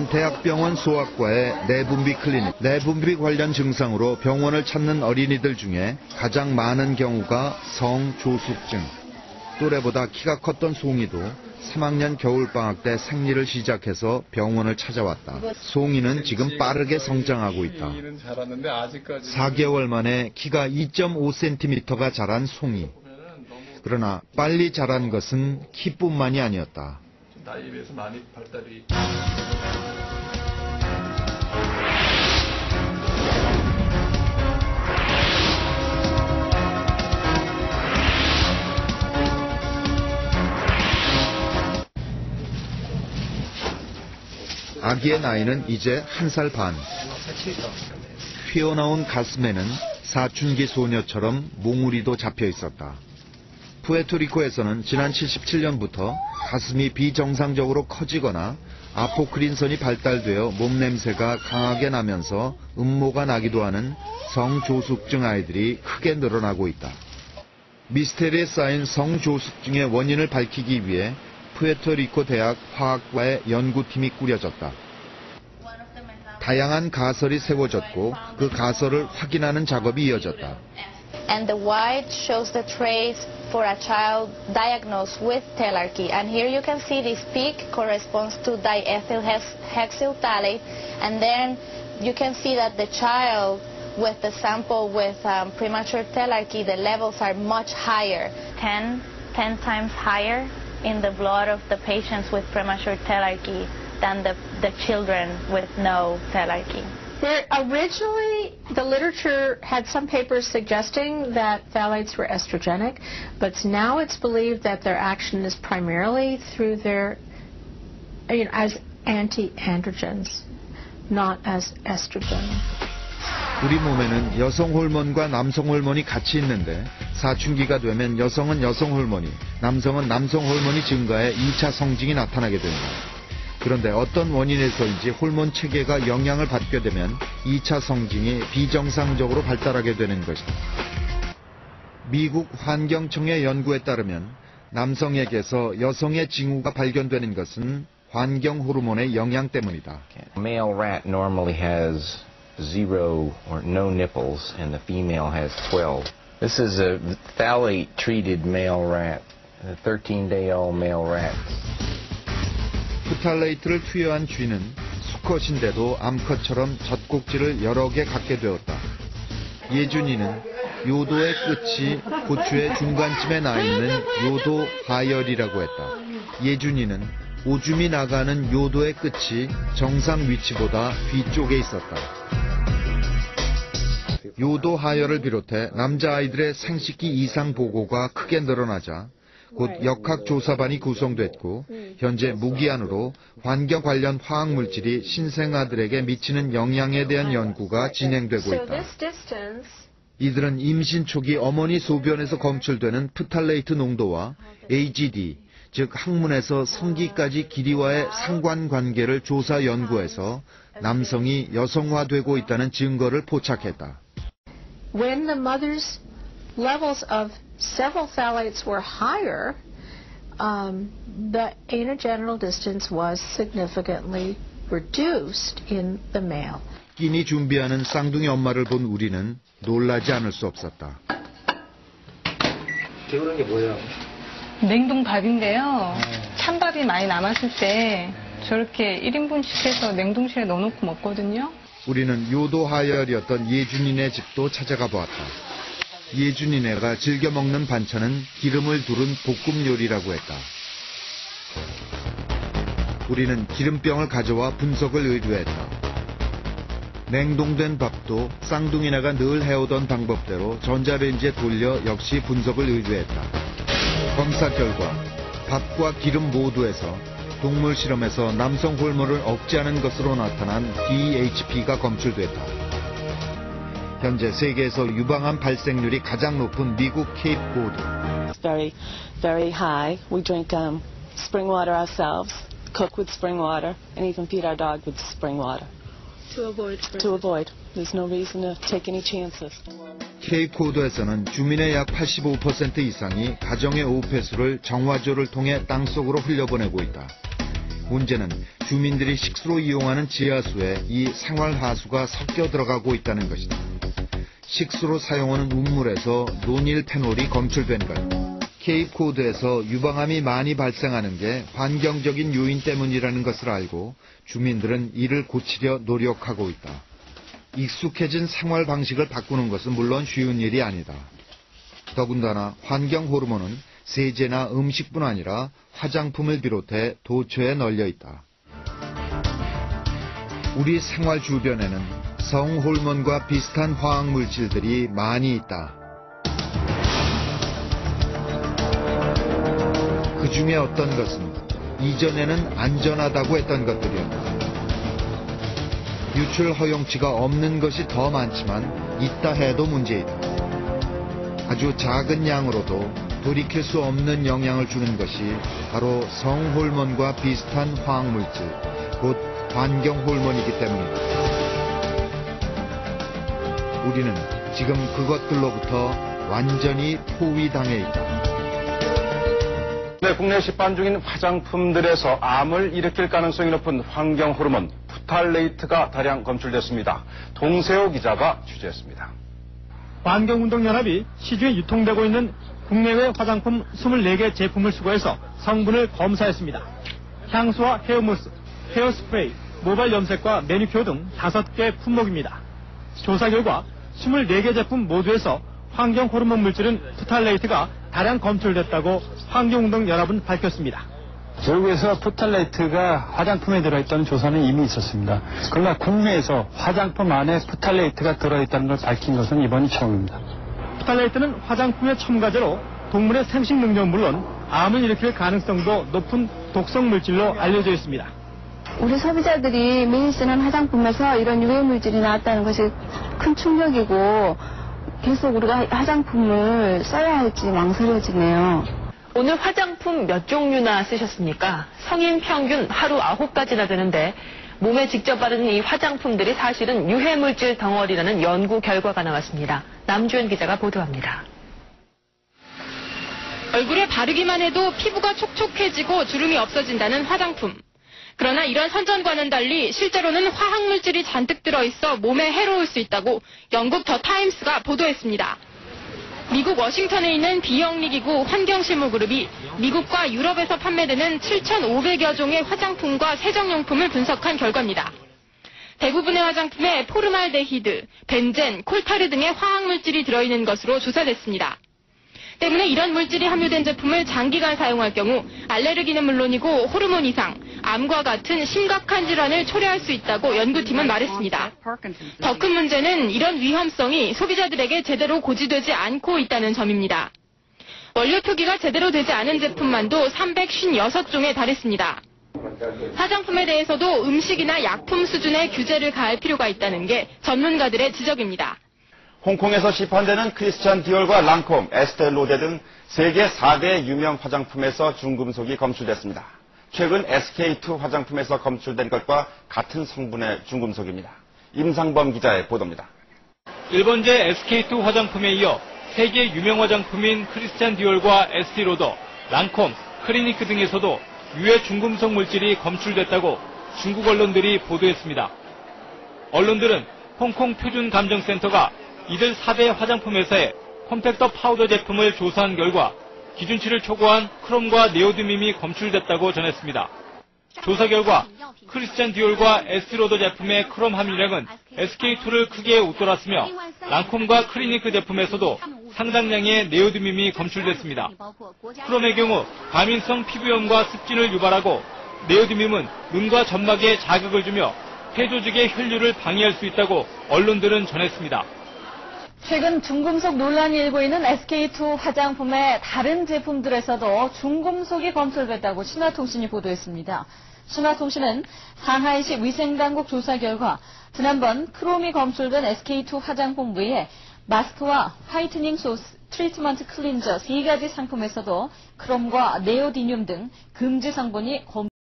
한 대학병원 소아과의 내분비 클리닉. 내분비 관련 증상으로 병원을 찾는 어린이들 중에 가장 많은 경우가 성조숙증. 또래보다 키가 컸던 송이도 3학년 겨울방학 때 생리를 시작해서 병원을 찾아왔다. 송이는 지금 빠르게 성장하고 있다. 4개월 만에 키가 2.5cm가 자란 송이. 그러나 빨리 자란 것은 키뿐만이 아니었다. 나이에 비해서 많이 발달이. 아기의 나이는 이제 1살 반. 휘어나온 가슴에는 사춘기 소녀처럼 몽우리도 잡혀 있었다. 푸에르토리코에서는 지난 77년부터 가슴이 비정상적으로 커지거나 아포크린선이 발달되어 몸냄새가 강하게 나면서 음모가 나기도 하는 성조숙증 아이들이 크게 늘어나고 있다. 미스테리에 쌓인 성조숙증의 원인을 밝히기 위해 푸에르토리코 대학 화학과의 연구팀이 꾸려졌다. 다양한 가설이 세워졌고 그 가설을 확인하는 작업이 이어졌다. And the white shows the trace for a child diagnosed with telarky. And here you can see this peak corresponds to diethyl hexyl phthalate. And then you can see that the child with the sample with premature telarky, the levels are much higher. 10 times higher in the blood of the patients with premature telarky than the children with no telarky. Originally, the literature had some papers suggesting that phthalates were estrogenic, but now it's believed that their action is primarily through their, as anti-androgens, not as estrogen. 우리 몸에는 여성 호르몬과 남성 호르몬이 같이 있는데 사춘기가 되면 여성은 여성 호르몬이, 남성은 남성 호르몬이 증가해 2차 성징이 나타나게 됩니다. 그런데 어떤 원인에서인지 호르몬 체계가 영향을 받게 되면 2차 성징이 비정상적으로 발달하게 되는 것이다. 미국 환경청의 연구에 따르면 남성에게서 여성의 징후가 발견되는 것은 환경 호르몬의 영향 때문이다. Male rat normally has 0 or no nipples and the female has 12. This is a phthalate-treated male rat, a 13-day-old male rat. 프탈레이트를 투여한 쥐는 수컷인데도 암컷처럼 젖꼭지를 여러 개 갖게 되었다. 예준이는 요도의 끝이 고추의 중간쯤에 나 있는 요도 하열이라고 했다. 예준이는 오줌이 나가는 요도의 끝이 정상 위치보다 뒤쪽에 있었다. 요도 하열을 비롯해 남자아이들의 생식기 이상 보고가 크게 늘어나자 곧 역학조사반이 구성됐고 현재 무기한으로 환경 관련 화학물질이 신생아들에게 미치는 영향에 대한 연구가 진행되고 있다. 이들은 임신 초기 어머니 소변에서 검출되는 프탈레이트 농도와 AGD, 즉 학문에서 성기까지 길이와의 상관관계를 조사 연구해서 남성이 여성화되고 있다는 증거를 포착했다. When the mother's levels of several phthalates were higher, the anogenital distance was significantly reduced in the male. 끼니 준비하는 쌍둥이 엄마를 본 우리는 놀라지 않을 수 없었다. 데우는 게 뭐예요? 냉동밥인데요. 찬밥이 많이 남았을 때 저렇게 1인분씩 해서 냉동실에 넣어놓고 먹거든요. 우리는 요도 하열이었던 예준이네 집도 찾아가 보았다. 예준이네가 즐겨 먹는 반찬은 기름을 두른 볶음 요리라고 했다. 우리는 기름병을 가져와 분석을 의뢰했다. 냉동된 밥도 쌍둥이네가 늘 해오던 방법대로 전자레인지에 돌려 역시 분석을 의뢰했다. 검사 결과 밥과 기름 모두에서 동물 실험에서 남성 호르몬을 억제하는 것으로 나타난 DHP가 검출됐다. 현재 세계에서 유방암 발생률이 가장 높은 미국 케이프 고드. It's very high. We drink spring water ourselves, cook with spring water, and even feed our dog with spring water. To avoid. There's no reason to take any chances. 케이프 고드에서는 주민의 약 85% 이상이 가정의 오폐수를 정화조를 통해 땅속으로 흘려보내고 있다. 문제는 주민들이 식수로 이용하는 지하수에 이 생활하수가 섞여 들어가고 있다는 것이다. 식수로 사용하는 운물에서 노닐페놀이 검출된 것. 케이프코드에서 유방암이 많이 발생하는 게 환경적인 요인 때문이라는 것을 알고 주민들은 이를 고치려 노력하고 있다. 익숙해진 생활 방식을 바꾸는 것은 물론 쉬운 일이 아니다. 더군다나 환경 호르몬은 세제나 음식뿐 아니라 화장품을 비롯해 도처에 널려 있다. 우리 생활 주변에는 성호르몬과 비슷한 화학물질들이 많이 있다. 그 중에 어떤 것은 이전에는 안전하다고 했던 것들이었다. 유출 허용치가 없는 것이 더 많지만 있다 해도 문제이다. 아주 작은 양으로도 돌이킬 수 없는 영향을 주는 것이 바로 성호르몬과 비슷한 화학물질, 곧 환경호르몬이기 때문이다. 우리는 지금 그것들로부터 완전히 포위당해 있다. 네, 국내 시판 중인 화장품들에서 암을 일으킬 가능성이 높은 환경 호르몬 프탈레이트가 다량 검출됐습니다. 동세호 기자가 취재했습니다. 환경운동연합이 시중에 유통되고 있는 국내외 화장품 24개 제품을 수거해서 성분을 검사했습니다. 향수와 헤어무스, 헤어스프레이, 모발 염색과 매니큐어 등 5개 품목입니다. 조사 결과 24개 제품 모두에서 환경 호르몬 물질인 프탈레이트가 다량 검출됐다고 환경운동연합은 밝혔습니다. 외국에서 프탈레이트가 화장품에 들어있다는 조사는 이미 있었습니다. 그러나 국내에서 화장품 안에 프탈레이트가 들어있다는 걸 밝힌 것은 이번이 처음입니다. 프탈레이트는 화장품의 첨가제로 동물의 생식 능력은 물론 암을 일으킬 가능성도 높은 독성 물질로 알려져 있습니다. 우리 소비자들이 매일 쓰는 화장품에서 이런 유해 물질이 나왔다는 것이 큰 충격이고 계속 우리가 화장품을 써야 할지 망설여지네요. 오늘 화장품 몇 종류나 쓰셨습니까? 성인 평균 하루 9가지나 되는데 몸에 직접 바르는 이 화장품들이 사실은 유해물질 덩어리라는 연구 결과가 나왔습니다. 남주현 기자가 보도합니다. 얼굴에 바르기만 해도 피부가 촉촉해지고 주름이 없어진다는 화장품. 그러나 이런 선전과는 달리 실제로는 화학물질이 잔뜩 들어있어 몸에 해로울 수 있다고 영국 더 타임스가 보도했습니다. 미국 워싱턴에 있는 비영리기구 환경실무그룹이 미국과 유럽에서 판매되는 7,500여 종의 화장품과 세정용품을 분석한 결과입니다. 대부분의 화장품에 포르말데히드, 벤젠, 콜타르 등의 화학물질이 들어있는 것으로 조사됐습니다. 때문에 이런 물질이 함유된 제품을 장기간 사용할 경우 알레르기는 물론이고 호르몬 이상, 암과 같은 심각한 질환을 초래할 수 있다고 연구팀은 말했습니다. 더 큰 문제는 이런 위험성이 소비자들에게 제대로 고지되지 않고 있다는 점입니다. 원료 표기가 제대로 되지 않은 제품만도 356종에 달했습니다. 화장품에 대해서도 음식이나 약품 수준의 규제를 가할 필요가 있다는 게 전문가들의 지적입니다. 홍콩에서 시판되는 크리스찬 디올과 랑콤, 에스테 로데 등 세계 4대 유명 화장품에서 중금속이 검출됐습니다. 최근 SK2 화장품에서 검출된 것과 같은 성분의 중금속입니다. 임상범 기자의 보도입니다. 일본제 SK2 화장품에 이어 세계 유명 화장품인 크리스찬 디올과 에스테 로더, 랑콤, 클리니크 등에서도 유해 중금속 물질이 검출됐다고 중국 언론들이 보도했습니다. 언론들은 홍콩 표준감정센터가 이들 4대 화장품 회사의 컴팩터 파우더 제품을 조사한 결과 기준치를 초과한 크롬과 네오드밈이 검출됐다고 전했습니다. 조사 결과 크리스찬 디올과 에스티로더 제품의 크롬 함유량은 SK2를 크게 웃돌았으며 랑콤과 클리니크 제품에서도 상당량의 네오드밈이 검출됐습니다. 크롬의 경우 과민성 피부염과 습진을 유발하고 네오드밈은 눈과 점막에 자극을 주며 폐조직의 혈류를 방해할 수 있다고 언론들은 전했습니다. 최근 중금속 논란이 일고 있는 SK2 화장품의 다른 제품들에서도 중금속이 검출됐다고 신화통신이 보도했습니다. 신화통신은 상하이시 위생당국 조사 결과 지난번 크롬이 검출된 SK2 화장품 외에 마스크와 화이트닝 소스, 트리트먼트 클린저 3가지 상품에서도 크롬과 네오디듐 등 금지 성분이 검출됐습니다.